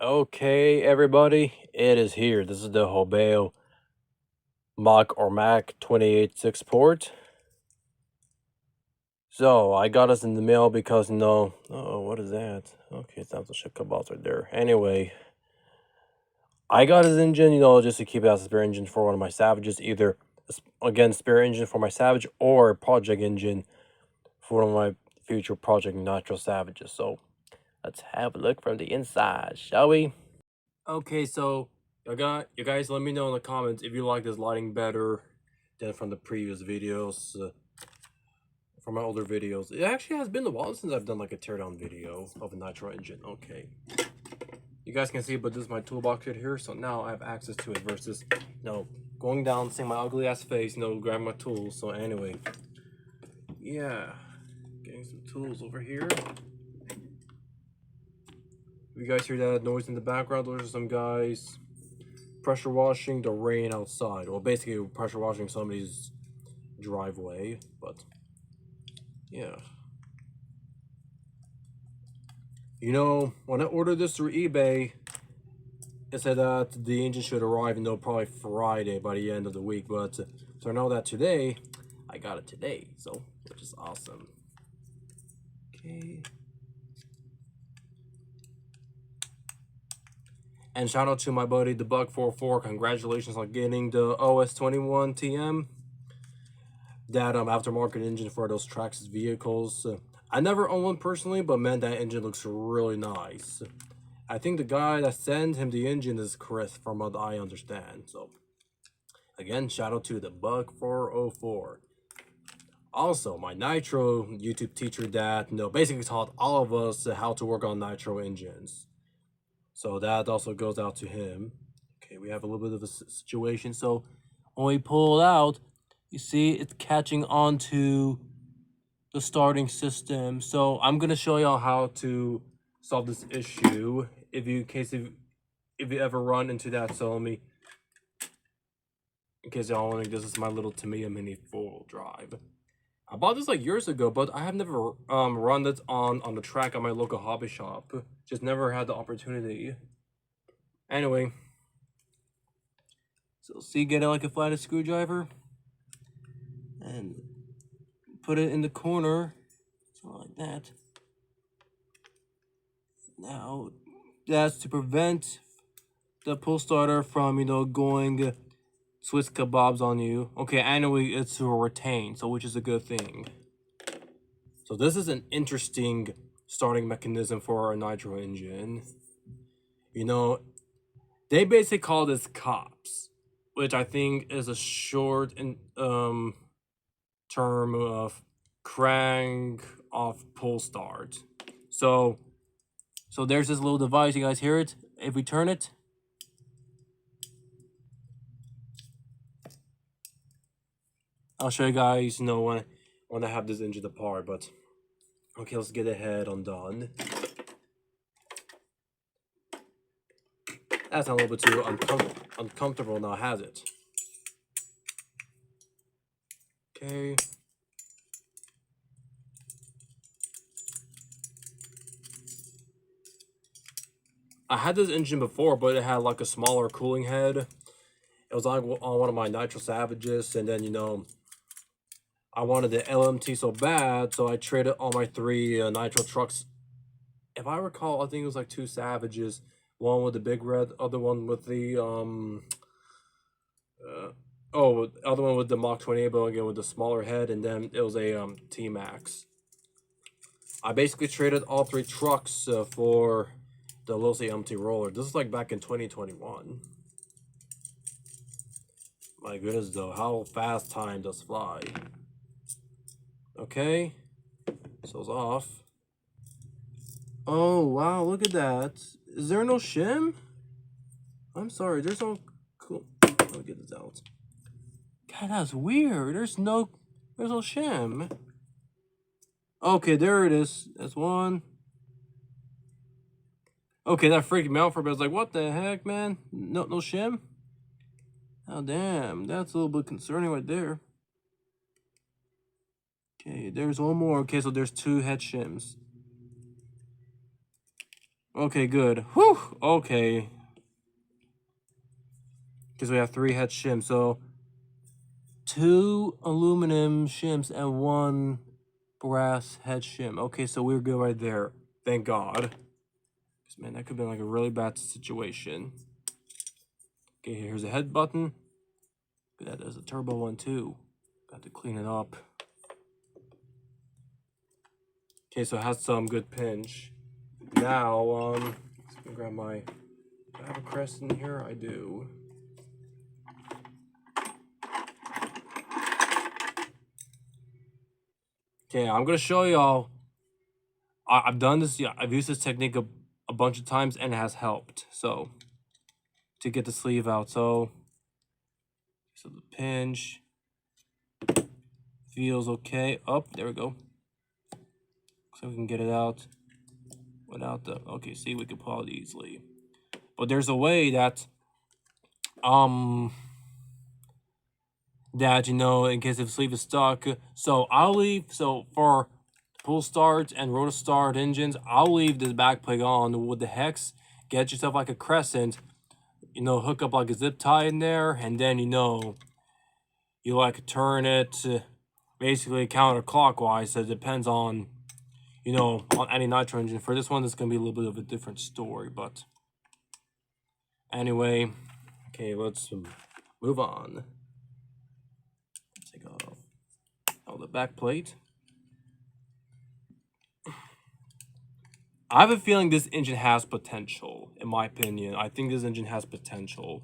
Okay, everybody, it is here. This is the Hobao Mac 28.6 port. So, I got us in the mail because, oh, what is that? Okay, it sounds like a cabals right there. Anyway, I got his engine, just to keep it as a spare engine for one of my Savages. Either, again, spare engine for my Savage or a project engine for one of my future Project Nitro Savages. So, let's have a look from the inside, shall we? Okay, so you guys let me know in the comments if you like this lighting better than from the previous videos, from my older videos. It actually has been a while since I've done like a teardown video of a Nitro engine. Okay, you guys can see, but this is my toolbox right here, so now I have access to it versus going down, seeing my ugly ass face, grabbing my tools. So anyway, yeah, getting some tools over here. You guys hear that noise in the background? Those are some guys pressure washing the rain outside. Well, basically pressure washing somebody's driveway, but yeah. When I ordered this through eBay, it said that the engine should arrive, probably Friday by the end of the week, but so I know that today, I got it today, so, which is awesome. Okay. And shout out to my buddy, the Bug44. Congratulations on getting the OS21 TM. That aftermarket engine for those Traxxas vehicles. I never own one personally, but man, that engine looks really nice. I think the guy that sent him the engine is Chris, from what I understand. So, again, shout out to the Bug404. Also, my Nitro YouTube teacher that basically taught all of us how to work on Nitro engines. So that also goes out to him. Okay, we have a little bit of a situation. So when we pull it out, you see it's catching onto the starting system. So I'm gonna show y'all how to solve this issue if you ever run into that. So in case y'all wondering, this is my little Tamiya Mini 4-wheel drive. I bought this like years ago, but I have never run it on the track at my local hobby shop. Just never had the opportunity. Anyway, so see, get it like a flathead screwdriver and put it in the corner, so like that. Now, that's to prevent the pull starter from, going Swiss kebabs on you. Okay, anyway, it's to retain, so which is a good thing. So this is an interesting starting mechanism for a Nitro engine. They basically call this COPS, which I think is a short term of crank off pull start. So there's this little device, you guys hear it? If we turn it, I'll show you guys, when I have this engine apart, but okay, let's get ahead undone. That's a little bit too uncomfortable now, has it? Okay. I had this engine before, but it had like a smaller cooling head. It was like on one of my Nitro Savages, and then, I wanted the LMT so bad, so I traded all my 3 Nitro trucks. If I recall, I think it was like 2 Savages. One with the big red, other one with the, the other one with the Mach 28, but again with the smaller head, and then it was a T-Max. I basically traded all 3 trucks for the Los MT roller. This is like back in 2021. My goodness, though, how fast time does fly. Okay, so it's off. Oh, wow, look at that. Is there no shim? I'm sorry, there's no cool. Let me get this out. God, that's weird. There's no shim. Okay, there it is. That's one. Okay, that freaked me out for a bit. I was like, what the heck, man? No shim? Oh, damn. That's a little bit concerning right there. Okay, there's one more. Okay, so there's 2 head shims. Okay, good. Whew. Okay. Because we have 3 head shims. So 2 aluminum shims and 1 brass head shim. Okay, so we're good right there. Thank God. Because, man, that could have been like a really bad situation. Okay, here's the head button. That is a turbo one too. Got to clean it up. Okay, so it has some good pinch. Now, let's grab my. Do I have a crest in here? I do. Okay, I'm gonna show y'all. I've done this. Yeah, I've used this technique a bunch of times, and it has helped. So to get the sleeve out, so the pinch feels okay. Up, there we go. So we can get it out without the. Okay, see, we can pull it easily. But there's a way that that, you know, in case if the sleeve is stuck. So I'll leave, so for pull start and rotor start engines, I'll leave this back plate on with the hex. Get yourself like a crescent, you know, hook up like a zip tie in there, and then, you know, you like turn it basically counterclockwise. So it depends on, you know, on any nitro engine. For this one, it's going to be a little bit of a different story, but anyway, okay, let's move on. Take off the back plate. I have a feeling this engine has potential, in my opinion. I think this engine has potential.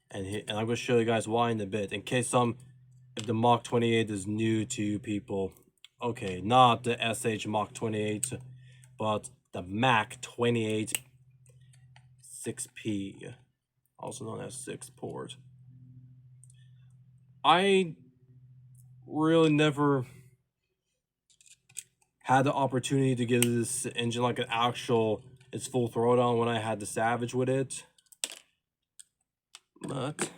And I'm going to show you guys why in a bit. In case if the Mach 28 is new to you people. Okay, not the SH Mach 28, but the Mac 28 6P, also known as 6-port. I really never had the opportunity to give this engine like its full throttle when I had the Savage with it. But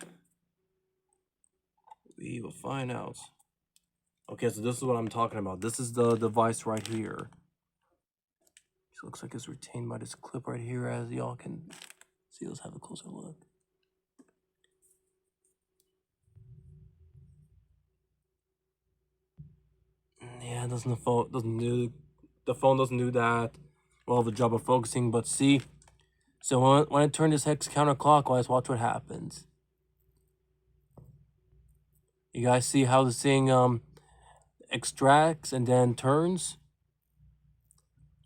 we will find out. Okay, so this is what I'm talking about. This is the device right here. It looks like it's retained by this clip right here, as y'all can see. Let's have a closer look. Yeah, the phone doesn't do that well of a job of focusing. But see, so when I turn this hex counterclockwise, watch what happens. You guys see how this thing extracts and then turns?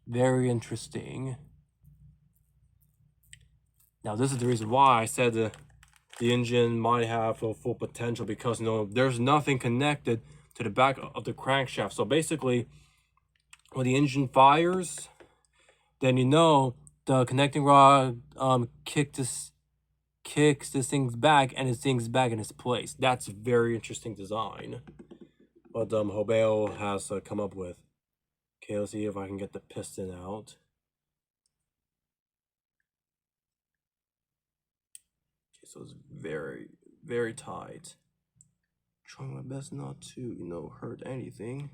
Very interesting. Now this is the reason why I said the engine might have a full potential, because, you know, there's nothing connected to the back of the crankshaft. So basically, when the engine fires, then, you know, the connecting rod kicks this thing's back, and it sinks back in its place. That's a very interesting design, what Hobao has come up with. Okay, let's see if I can get the piston out. Okay, so it's very, very tight. Trying my best not to, you know, hurt anything.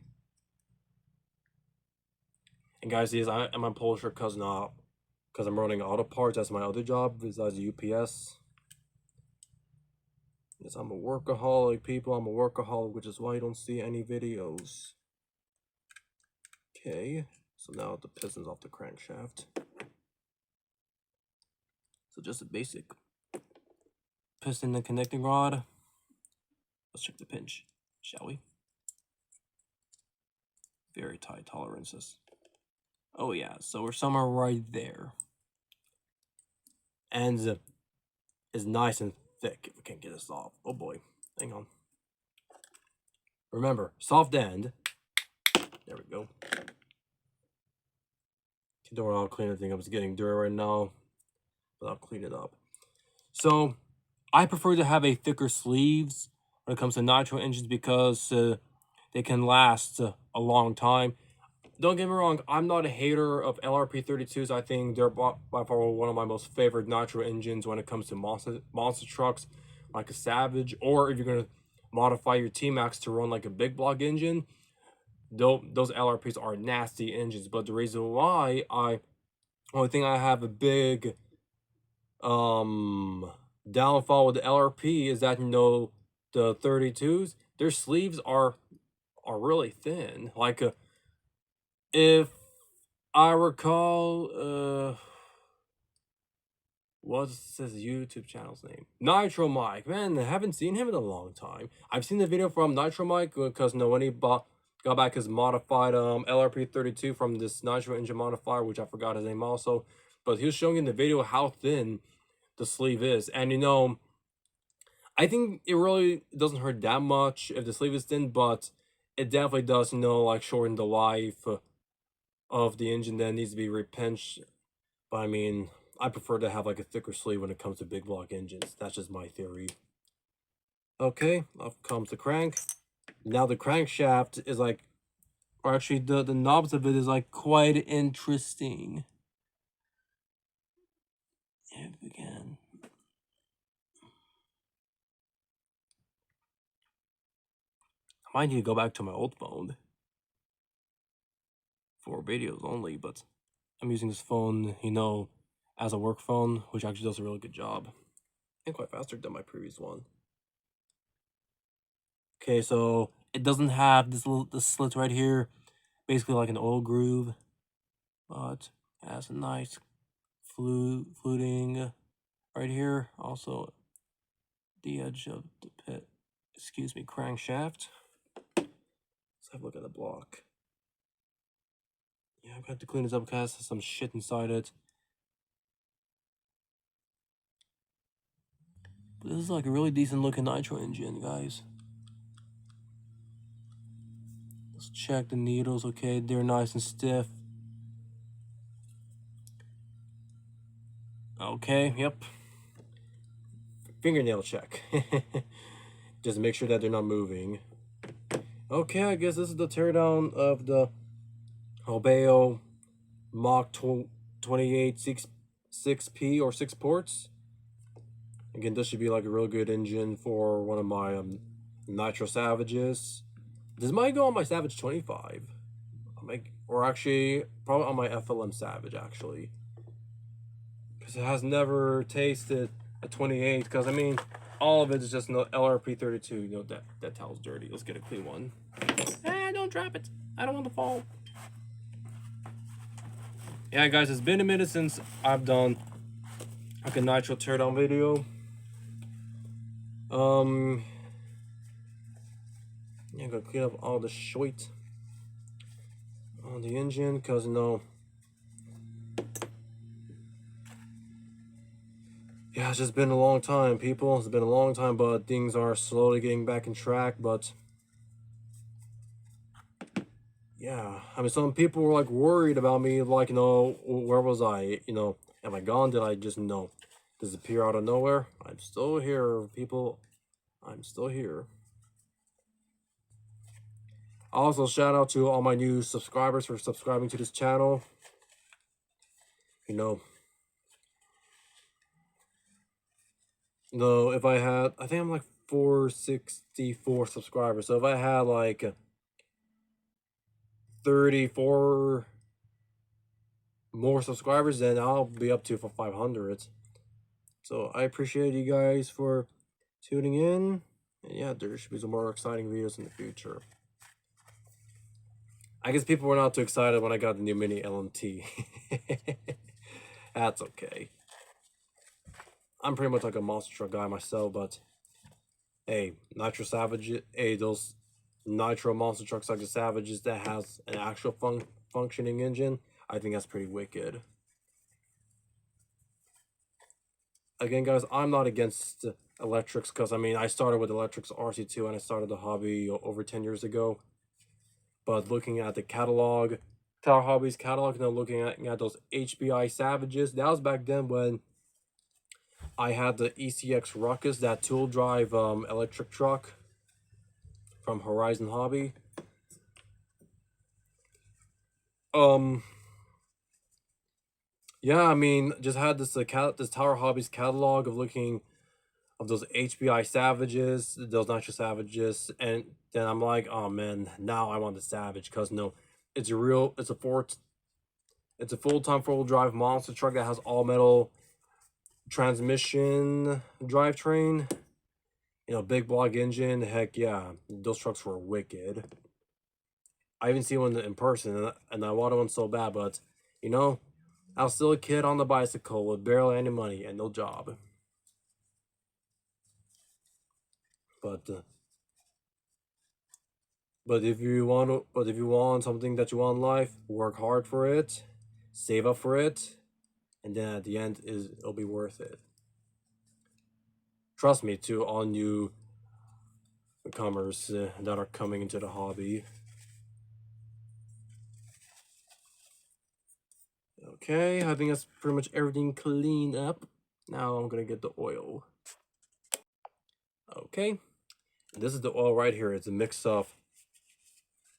And guys, yes, I'm a Polisher because I'm running auto parts. That's my other job besides the UPS. Yes, I'm a workaholic, people. I'm a workaholic, which is why you don't see any videos. Okay, so now the piston's off the crankshaft. So just a basic piston and connecting rod. Let's check the pinch, shall we? Very tight tolerances. Oh yeah, so we're somewhere right there. And is nice and thick if we can't get this off. Oh boy, hang on. Remember, soft end. There we go. Don't worry, I'll clean everything up. It's getting dirty right now, but I'll clean it up. So I prefer to have a thicker sleeves when it comes to nitro engines, because they can last a long time. Don't get me wrong, I'm not a hater of LRP32s. I think they're by far one of my most favorite nitro engines when it comes to monster trucks, like a Savage, or if you're going to modify your T-Max to run like a big block engine. Those LRPs are nasty engines, but the reason why I Only thing I have a big downfall with the LRP is that, you know, the 32s, their sleeves are really thin. Like, if I recall, what's his YouTube channel's name? Nitro Mike. Man, I haven't seen him in a long time. I've seen the video from Nitro Mike because, you know, when he got back his modified LRP 32 from this Nitro engine modifier, which I forgot his name also, but he was showing in the video how thin the sleeve is. And, you know, I think it really doesn't hurt that much if the sleeve is thin, but it definitely does, you know, like shorten the life of the engine that needs to be repinched. But I mean, I prefer to have like a thicker sleeve when it comes to big block engines. That's just my theory. Okay, up comes the crank. Now the crankshaft is like, or actually the knobs of it is like quite interesting. If we can. I might need to go back to my old phone for videos only, but I'm using this phone, you know, as a work phone, which actually does a really good job. And quite faster than my previous one. Okay, so it doesn't have this slit right here, basically like an oil groove, but it has a nice fluting right here. Also, the edge of the crankshaft. Let's have a look at the block. Yeah, I'm gonna have to clean this up because there's some shit inside it. But this is like a really decent looking nitro engine, guys. Let's check the needles. Okay, they're nice and stiff. Okay, yep. Fingernail check. Just make sure that they're not moving. Okay, I guess this is the teardown of the Hobao Mac 28 6P or 6 ports. Again, this should be like a real good engine for one of my Nitro Savages. This might go on my Savage 25. Or actually, probably on my FLM Savage, actually. Because it has never tasted a 28. Because, I mean, all of it is just no LRP 32. You know, that towel's dirty. Let's get a clean one. Don't drop it. I don't want to fall. Yeah, guys, it's been a minute since I've done like a Nitro teardown video. Yeah, I'm gonna clean up all the shit on the engine, because, you know, yeah, it's just been a long time, people. It's been a long time, but things are slowly getting back in track. But yeah, I mean, some people were like worried about me, like, you know, where was I? You know, am I gone? Did I just, you know, disappear out of nowhere? I'm still here, people. I'm still here. Also, shout out to all my new subscribers for subscribing to this channel. You know, if I had, I think I'm like 464 subscribers. So if I had like 34 more subscribers, then I'll be up to for 500. So I appreciate you guys for tuning in. And yeah, there should be some more exciting videos in the future. I guess people were not too excited when I got the new mini LMT. That's okay. I'm pretty much like a monster truck guy myself, but hey, Nitro Savage, hey, those Nitro monster trucks like the Savages that has an actual functioning engine, I think that's pretty wicked. Again, guys, I'm not against electrics, because, I mean, I started with electrics RC2 and I started the hobby over 10 years ago. But looking at the catalog, Tower Hobbies catalog, and then looking at those HPI Savages, that was back then when I had the ECX Ruckus, that tool drive electric truck from Horizon Hobby. Yeah, I mean, just had this this Tower Hobbies catalog of looking of those HPI Savages, those Nitro Savages, and then I'm like, oh man, now I want the Savage, because no, it's a It's a full-time four-wheel drive monster truck that has all-metal transmission drivetrain. You know, big block engine. Heck yeah, those trucks were wicked. I even see one in person, and I wanted one so bad, but you know, I was still a kid on the bicycle with barely any money and no job. But if you want something that you want in life, work hard for it, save up for it, and then at the end it'll be worth it. Trust me, to all new comers that are coming into the hobby. Okay, I think that's pretty much everything cleaned up. Now I'm gonna get the oil. Okay, this is the oil right here. It's a mix of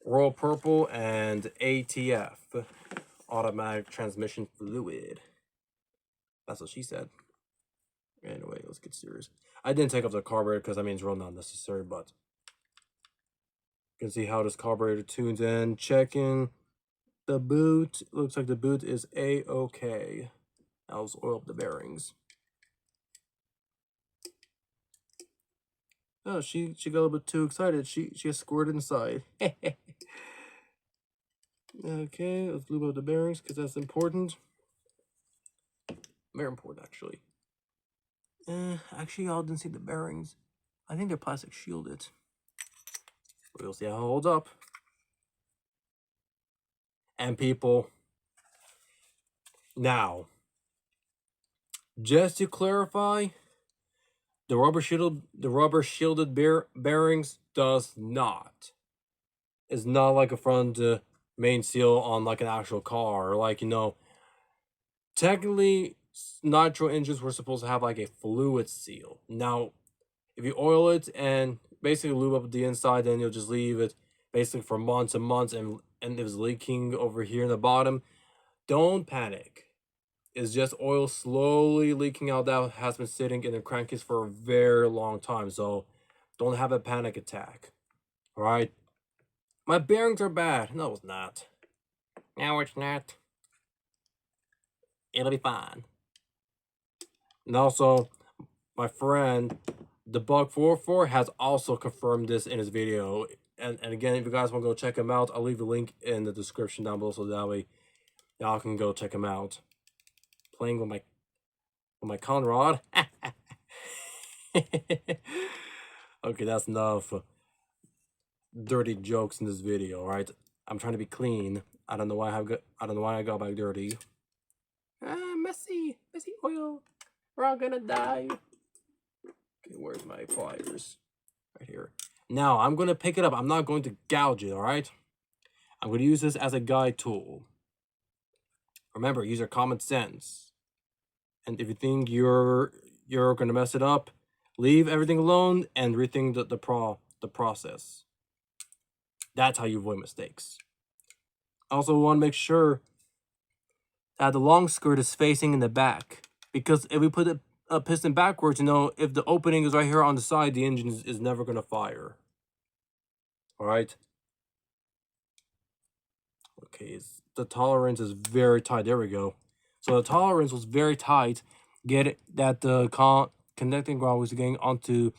Royal Purple and ATF, automatic transmission fluid. That's what she said. Anyway, let's get serious. I didn't take off the carburetor because I mean it's real not necessary, but you can see how this carburetor tunes in. Checking the boot. Looks like the boot is A-okay. Now let's oil up the bearings. Oh, she got a little bit too excited. She just squirted inside. Okay, let's lube up the bearings because that's important. Very important, actually. Actually, y'all didn't see the bearings. I think they're plastic shielded. We'll see how it holds up. And people, now, just to clarify, the rubber shielded bearings is not like a front main seal on like an actual car, or like, you know, technically nitro engines were supposed to have like a fluid seal. Now, if you oil it and basically lube up the inside, then you'll just leave it basically for months and months, and it was leaking over here in the bottom. Don't panic. It's just oil slowly leaking out that has been sitting in the crankcase for a very long time. So don't have a panic attack. All right. My bearings are bad. No, it's not. No, it's not. It'll be fine. And also, my friend, the Bug44, has also confirmed this in his video. And again, if you guys want to go check him out, I'll leave a link in the description down below so that way y'all can go check him out. Playing with my Conrod. Okay, that's enough dirty jokes in this video, all right? I'm trying to be clean. I don't know why I got back dirty. Messy oil. We're all gonna die. Okay, where's my pliers? Right here. Now I'm gonna pick it up. I'm not going to gouge it, all right? I'm gonna use this as a guide tool. Remember, use your common sense. And if you think you're gonna mess it up, leave everything alone and rethink the process. That's how you avoid mistakes. Also, want to make sure that the long skirt is facing in the back, because if we put a piston backwards, you know, if the opening is right here on the side, the engine is never gonna fire. All right. Okay, the tolerance is very tight. There we go. So the tolerance was very tight. Get it that the connecting rod was getting onto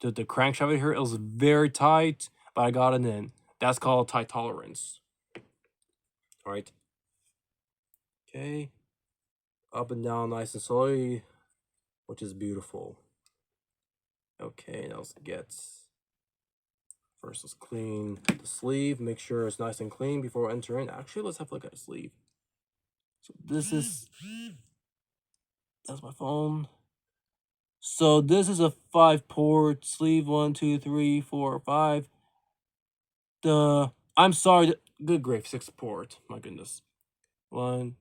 the crankshaft right here. It was very tight, but I got it in. That's called tight tolerance. All right. Okay. Up and down nice and slowly, which is beautiful. Okay, now let's first let's clean the sleeve. Make sure it's nice and clean before we enter in. Actually, let's have a look at the sleeve. So that's my phone. So this is a 5-port sleeve. 1, 2, 3, 4, 5. I'm sorry, good grief, 6-port. My goodness. 1,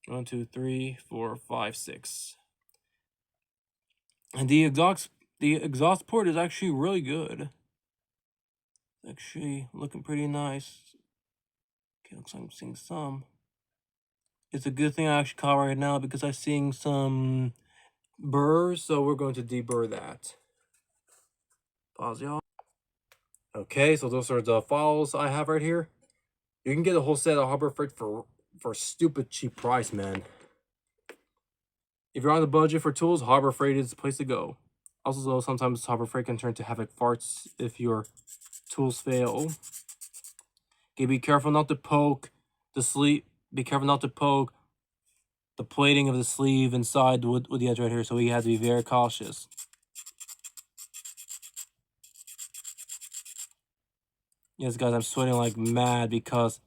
2, 3, 4, 5, 6. And the exhaust port is actually really good. Actually looking pretty nice. Okay, looks like I'm seeing some. It's a good thing I actually caught right now because I'm seeing some burrs, so we're going to deburr that. Pause, y'all. Okay, so those are the files I have right here. You can get a whole set of Harbor Freight for for a stupid cheap price, man. If you're on the budget for tools, Harbor Freight is the place to go. Also, though, sometimes Harbor Freight can turn to havoc farts if your tools fail. Okay, be careful not to poke the sleeve. Be careful not to poke the plating of the sleeve inside with the edge right here, so we have to be very cautious. Yes, guys, I'm sweating like mad because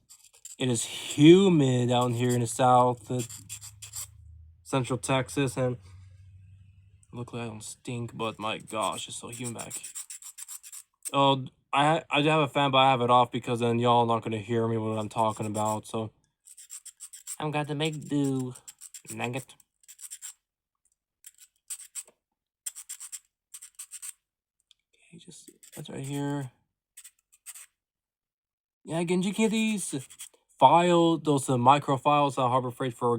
it is humid out here in the south, central Texas, and luckily I don't stink, but my gosh, it's so humid back. Oh, I do have a fan, but I have it off because then y'all not gonna hear me what I'm talking about, so I'm going to make do. Nugget. Okay, just that's right here. Yeah, again, you can get these those micro files at Harbor Freight for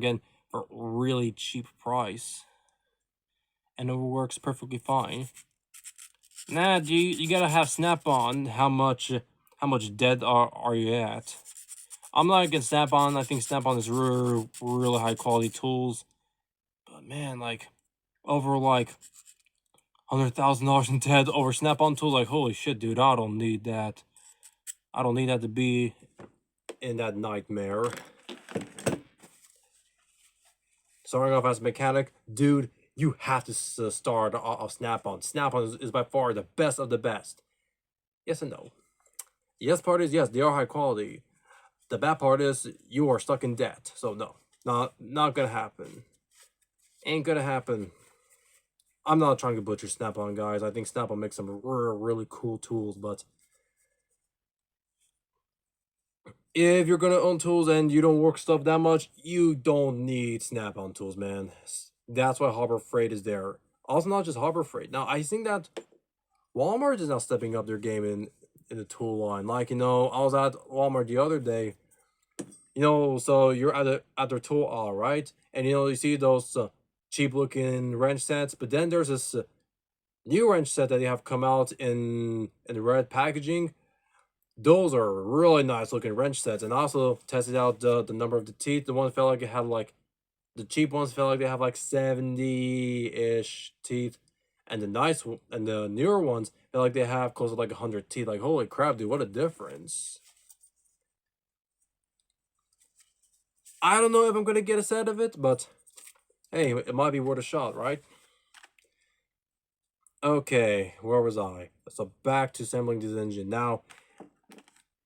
really cheap price, and it works perfectly fine. Nah, you gotta have Snap-on. How much dead are you at? I'm not against Snap-on. I think Snap-on is really high quality tools, but man, like over like $100,000 in dead over Snap-on tools, like holy shit, dude, I don't need that. I don't need that to be in that nightmare. Starting off as a mechanic, dude, you have to start off Snap-on. Snap-on is by far the best of the best. Yes and no. Yes part is, yes, they are high quality. The bad part is you are stuck in debt. So no, not gonna happen. Ain't gonna happen. I'm not trying to butcher Snap-on, guys. I think Snap-on makes some really cool tools, but if you're gonna own tools and you don't work stuff that much, you don't need Snap-on tools, man. That's why Harbor Freight is there. Also, not just Harbor Freight. Now, I think that Walmart is now stepping up their game in the tool line. Like, I was at Walmart the other day. So you're at their tool aisle, right? And you see those cheap looking wrench sets, but then there's this new wrench set that they have come out in the red packaging. Those are really nice looking wrench sets, and also tested out the number of the teeth. The one felt like it had like, the cheap ones felt like they have like 70-ish teeth, and the newer ones feel like they have close to like 100 teeth. Like, holy crap, dude, what a difference! I don't know if I'm gonna get a set of it, but hey, it might be worth a shot, right? Okay, where was I? So back to assembling this engine. Now,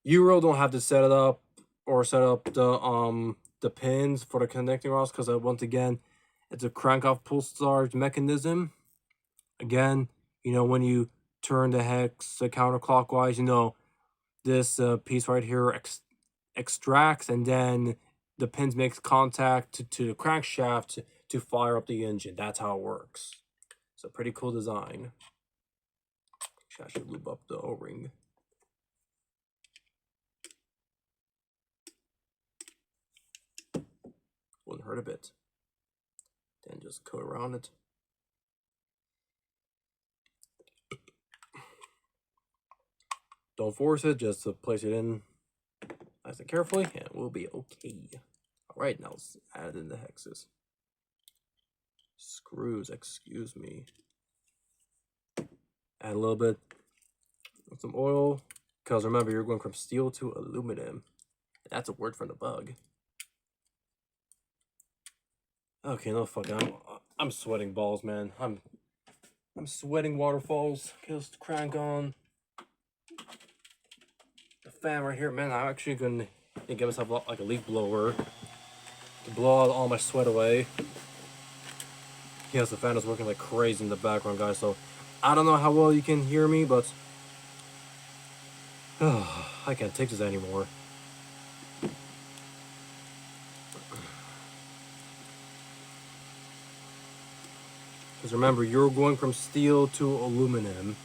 you really don't have to set it up or set up the pins for the connecting rods, because once again, it's a crank off pull start mechanism. Again, when you turn the hex counterclockwise, this piece right here extracts, and then the pins makes contact to the crankshaft to fire up the engine. That's how it works. It's a pretty cool design. I should lube up the O-ring. Wouldn't hurt a bit. Then just coat around it. Don't force it, just place it in nice and carefully, and we'll be okay. Alright, now let's add in the hexes. Screws, excuse me. Add a little bit of some oil, because remember, you're going from steel to aluminum. That's a word from the bug. Okay, no fuck, I'm sweating balls, man. I'm sweating waterfalls. Okay, let's crank on the fan right here, man. I'm actually gonna get myself like a leaf blower to blow all my sweat away. Yes, the fan is working like crazy in the background, guys, so I don't know how well you can hear me, but I can't take this anymore. Because remember, you're going from steel to aluminum,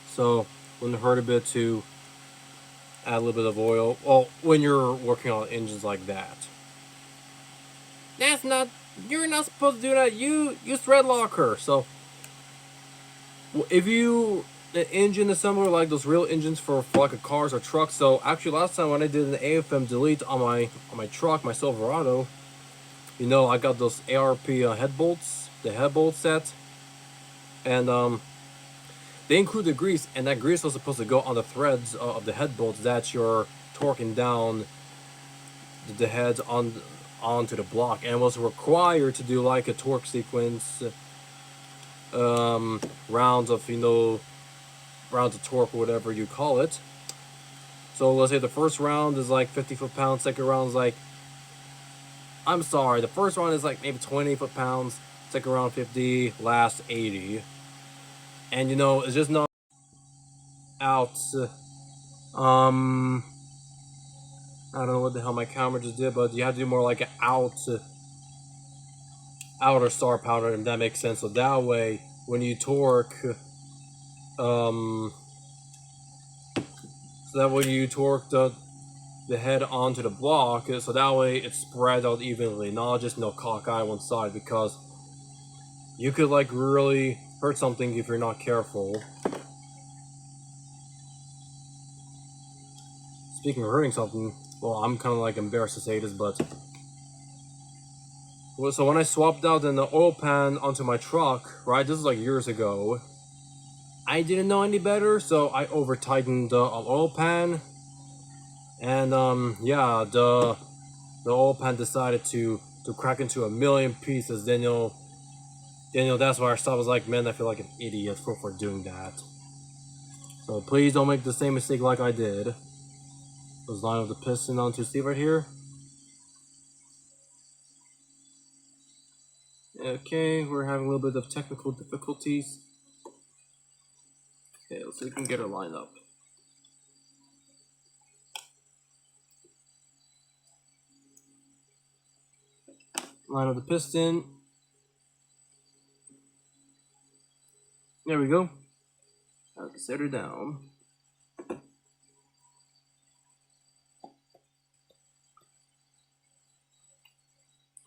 so wouldn't hurt a bit to add a little bit of oil. Well, when you're working on engines like that. You're not supposed to do that. You use thread locker. So if you an engine assembler, like those real engines for like a cars or trucks. So actually, last time when I did an AFM delete on my truck, my Silverado, you know, I got those ARP head bolts, the head bolt set, and they include the grease, and that grease was supposed to go on the threads of the head bolts that you're torquing down the heads onto the block, and was required to do like a torque sequence, rounds of, you know, rounds of torque or whatever you call it. So let's say the first round is like 50 foot-pounds, second round is like, I'm sorry, the first round is like maybe 20 foot-pounds, second round 50, last 80. And you know, it's just not out. I don't know what the hell my camera just did, but you have to do more like an outer star powder, if that makes sense. So that way, when you torque, so that way you torque the head onto the block, so that way it's spread out evenly, not just, you know, cockeye one side, because you could like really hurt something if you're not careful. Speaking of hurting something, well, I'm kind of like embarrassed to say this, but so when I swapped out an oil pan onto my truck, right, this is like years ago, I didn't know any better, so I over tightened the oil pan, and yeah, the oil pan decided to crack into a million pieces. Then you know, that's why I stopped. I was like, man, I feel like an idiot for doing that. So please don't make the same mistake like I did. Let's line up the piston onto Steve right here. Okay, we're having a little bit of technical difficulties. Okay, let's see if we can get her lined up. Line up the piston. There we go. I have to set her down.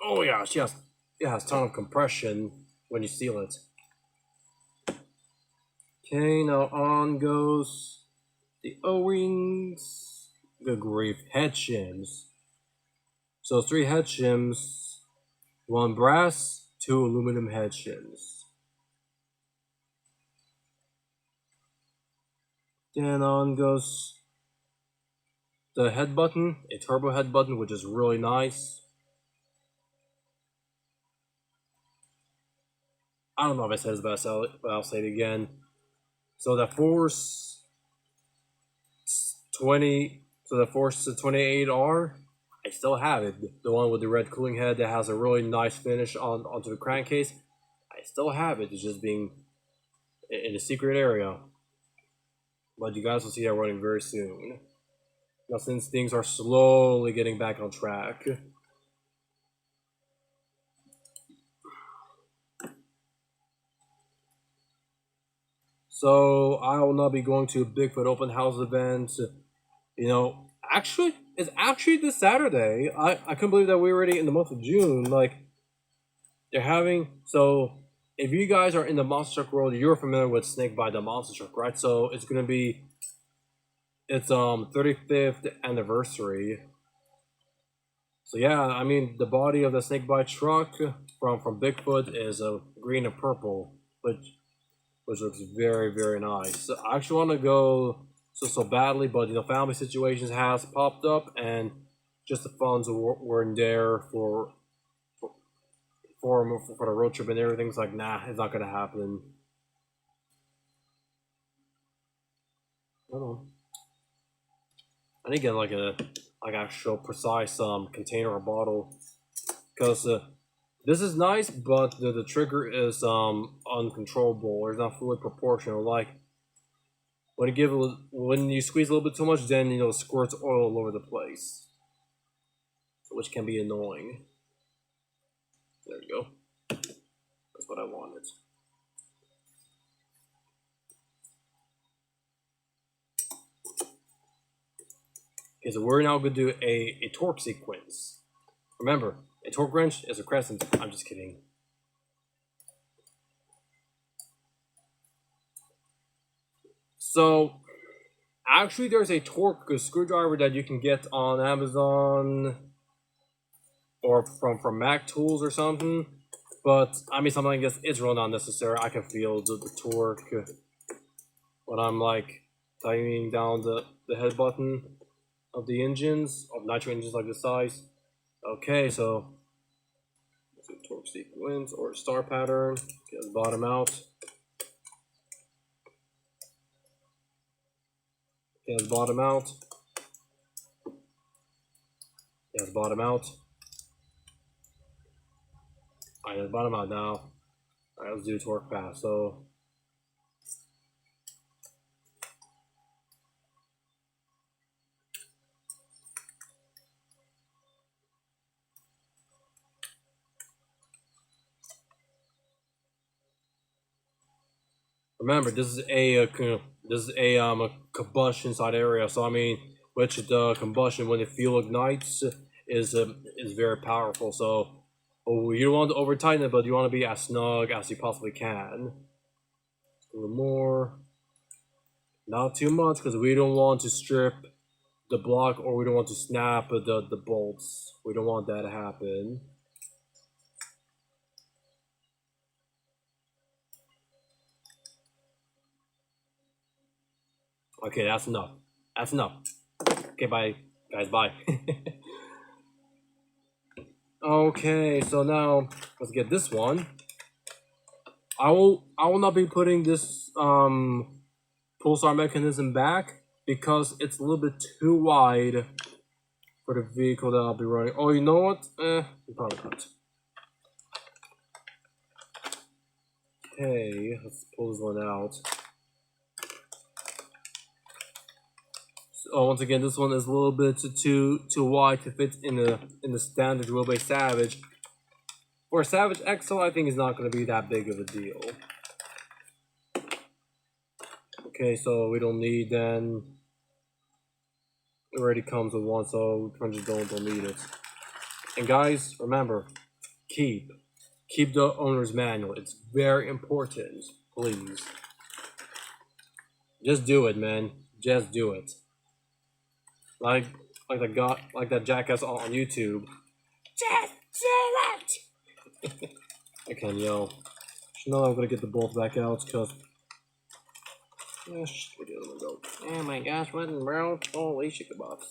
Oh yeah, it has a ton of compression when you seal it. Okay, now on goes the O-rings. Good grief, head shims. So 3 head shims, 1 brass, 2 aluminum head shims. Then on goes the head button, a turbo head button, which is really nice. I don't know if I said this, but I'll say it again. So the Force 28R, I still have it. The one with the red cooling head that has a really nice finish onto the crankcase. I still have it. It's just being in a secret area. But you guys will see that running very soon. Now, since things are slowly getting back on track. So I will not be going to a Bigfoot open house event. You know, it's actually this Saturday. I couldn't believe that we're already in the month of June. Like, they're having, so if you guys are in the monster truck world, you're familiar with Snakebite the monster truck, right? So it's gonna be its 35th anniversary. So yeah, I mean, the body of the Snakebite truck from Bigfoot is green and purple, which looks very, very nice. So I actually want to go so badly, but you know, family situations has popped up, and just the funds weren't there for the road trip and everything's like, nah, it's not gonna happen. Hold on. I need to get like actual precise container or bottle, because this is nice, but the trigger is uncontrollable or it's not fully proportional. Like when you squeeze a little bit too much, then you know, it squirts oil all over the place, which can be annoying. There you go. That's what I wanted. Okay, so we're now going to do a torque sequence. Remember, a torque wrench is a crescent. I'm just kidding. So actually, there's a torque screwdriver that you can get on Amazon or from Mac Tools or something. But I mean, something like this is really not necessary. I can feel the torque when I'm like tightening down the head button of the engines, of nitro engines like this size. Okay, so let's do torque sequence or star pattern. Get the bottom out. Get the bottom out. Get the bottom out. Alright, the bottom out now. Alright, let's do torque pass. So remember, this is a combustion side area. So I mean, which the combustion when the fuel ignites is very powerful. So you don't want to over tighten it, but you want to be as snug as you possibly can. A little more, not too much, because we don't want to strip the block or we don't want to snap the bolts. We don't want that to happen. Okay, that's enough. That's enough. Okay, bye, guys. Bye. Okay, so now let's get this one. I will not be putting this pulsar mechanism back because it's a little bit too wide for the vehicle that I'll be running. Oh, you know what? Probably not. Okay, let's pull this one out. So once again, this one is a little bit too wide to fit in the standard wheelbase Savage. For a Savage XL, I think it's not going to be that big of a deal. Okay, so we don't need then. It already comes with one, so we don't need it. And guys, remember, keep the owner's manual. It's very important. Please, just do it, man. Just do it. Like that jackass on YouTube. Just do it. I can't yell. You know I'm gonna get the bolt back out because. Oh my gosh, what in the world? Holy shit kebabs.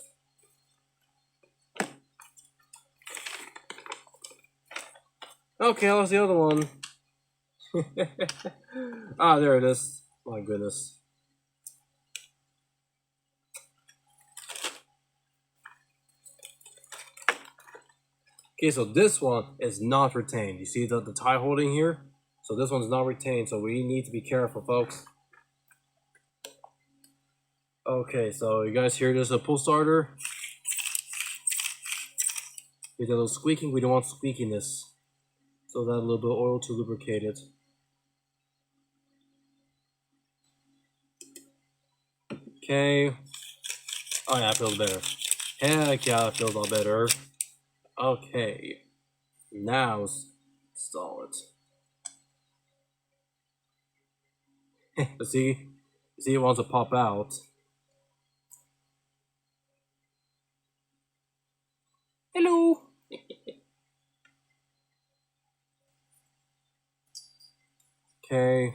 Okay, how's the other one? Ah, there it is. My goodness. Okay, so this one is not retained. You see the tie holding here? So this one's not retained, so we need to be careful, folks. Okay, so you guys hear this, a pull starter? We get a little squeaking. We don't want squeakiness. So that a little bit of oil to lubricate it. Okay. Oh yeah, it feels better. Heck yeah, it feels a lot better. Okay. Now install it. See it wants to pop out. Hello. Okay.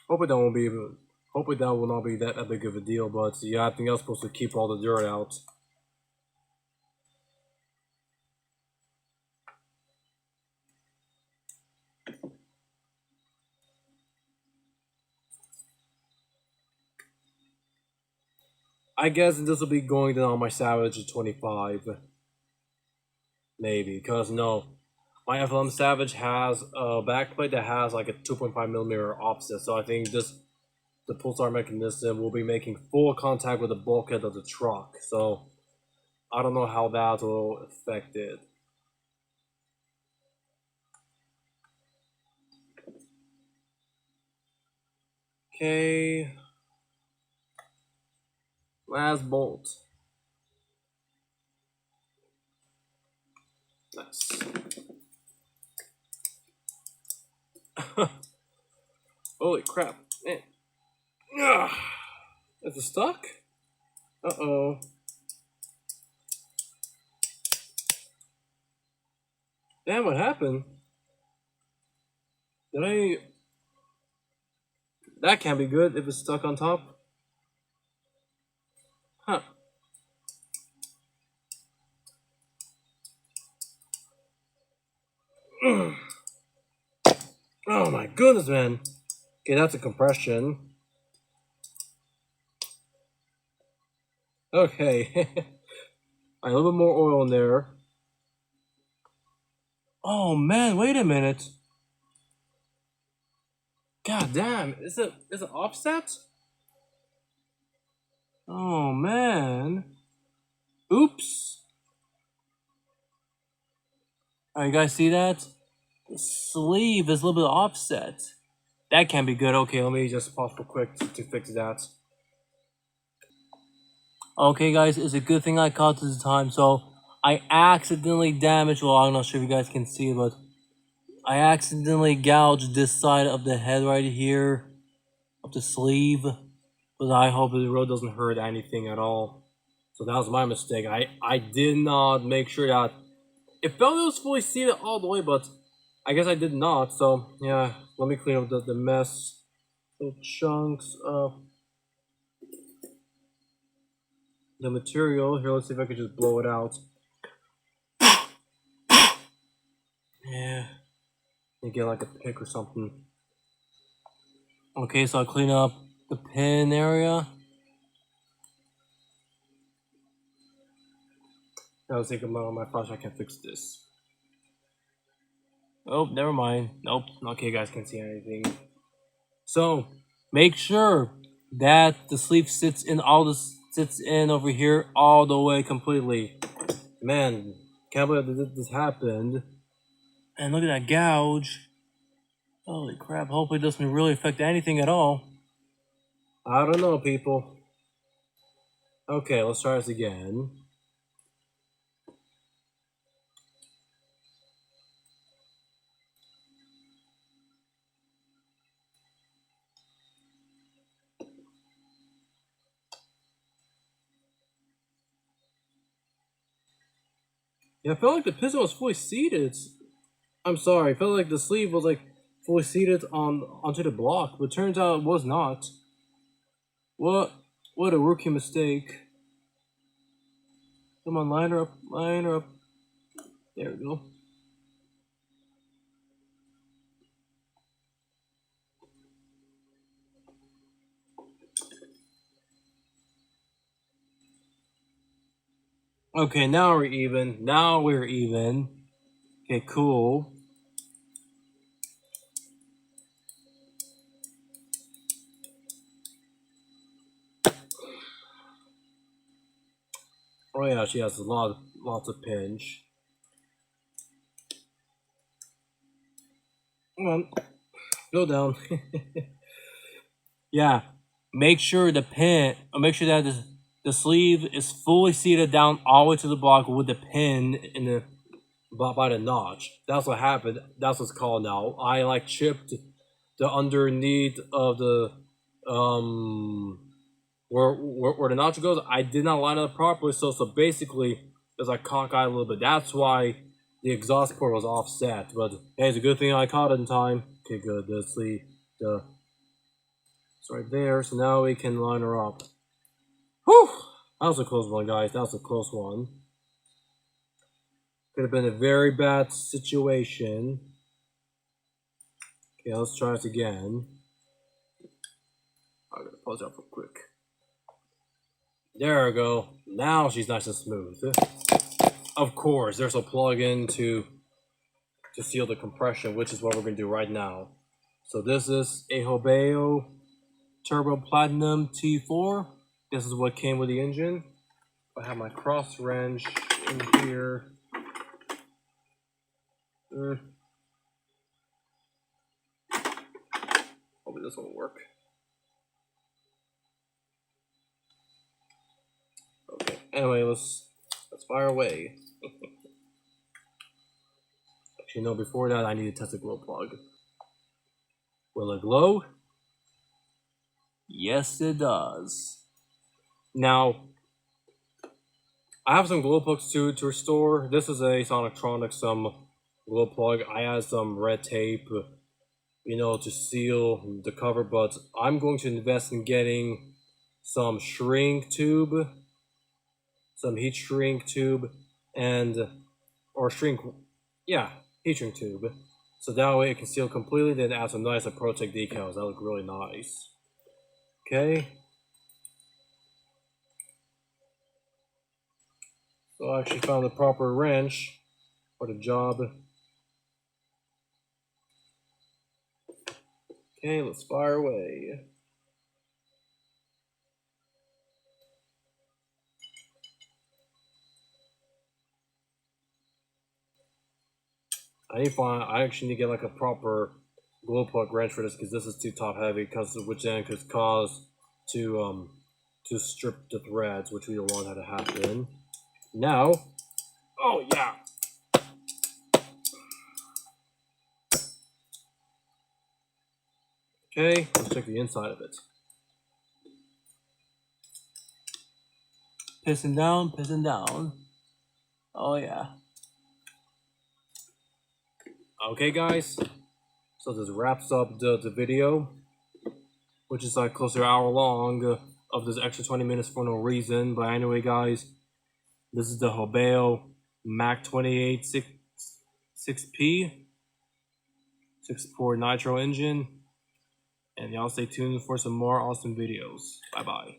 Hopefully that will not be that big of a deal, but yeah, I think I'm supposed to keep all the dirt out. I guess this will be going down on my Savage 25. Maybe, because no, my FLM Savage has a backplate that has like a 2.5mm offset, so I think the pulsar mechanism will be making full contact with the bulkhead of the truck, so I don't know how that will affect it. Okay, last bolt. Nice. Holy crap. Man. Is it stuck? Uh-oh. Damn, what happened? Did I... That can't be good if it's stuck on top. Huh. Oh my goodness, man. Okay, that's a compression. Okay. A little bit more oil in there. Oh man, wait a minute. God damn, is it offset? Oh man. Oops. Alright, you guys see that? The sleeve is a little bit offset. That can't be good. Okay, let me just pause for quick to fix that. Okay guys, it's a good thing I caught this time. So I accidentally damaged, well, I'm not sure if you guys can see, but I accidentally gouged this side of the head right here, of the sleeve. But I hope the road doesn't hurt anything at all. So that was my mistake. I did not make sure that it felt it was fully seated all the way, but I guess I did not. So yeah, let me clean up the mess, little chunks of the material. Here, let's see if I can just blow it out. Yeah, and get like a pick or something. Okay, so I'll clean up the pin area. Now let's take a moment. My flashlight can fix this. Oh, never mind. Nope. Okay, you guys can't see anything. So make sure that the sleeve sits in over here all the way completely. Man, can't believe that this happened. And look at that gouge. Holy crap, hopefully it doesn't really affect anything at all. I don't know, people. Okay, let's try this again. Yeah, I felt like the piston was fully seated. I'm sorry, I felt like the sleeve was like fully seated onto the block, but turns out it was not. What a rookie mistake. Come on, line her up, line her up. There we go. Okay, now we're even. Now we're even. Okay, cool. Oh yeah, she has lots of pinch. Come on, go down. Yeah, make sure the pin, make sure that the sleeve is fully seated down all the way to the block with the pin in the by the notch. That's what happened. That's what's called now. I like chipped the underneath of the where the notch goes. I did not line it up properly, so basically there's like cockeyed a little bit. That's why the exhaust port was offset. But hey, it's a good thing I caught it in time. Okay, good. Let's see the it's right there. So now we can line her up. Whew! That was a close one, guys. That was a close one. Could have been a very bad situation. Okay, let's try this again. I'm gonna pause that real quick. There we go. Now she's nice and smooth. Of course, there's a plug-in to seal the compression, which is what we're gonna do right now. So this is a Hobao Turbo Platinum T4. This is what came with the engine. I have my cross wrench in here. Hopefully this will work. Okay. Anyway, let's fire away. Actually, no, before that, I need to test the glow plug. Will it glow? Yes, it does. Now, I have some glow plugs to restore. This is a Sonictronics glow plug. I had some red tape, to seal the cover, but I'm going to invest in getting some shrink tube, some heat shrink tube, or shrink, yeah, heat shrink tube. So that way it can seal completely, then add some nice Protect decals. That look really nice. Okay. So I actually found the proper wrench for the job. Okay, let's fire away. I actually need to get like a proper glow plug wrench for this because this is too top heavy, which then could cause to strip the threads, which we don't want that to happen. Now, oh yeah. Okay, let's check the inside of it. Pissing down. Oh yeah. Okay guys, so this wraps up the video, which is like close to an hour long of this extra 20 minutes for no reason. But anyway guys, this is the Hobao Mac 28 6P 6-port nitro engine, and y'all stay tuned for some more awesome videos. Bye bye.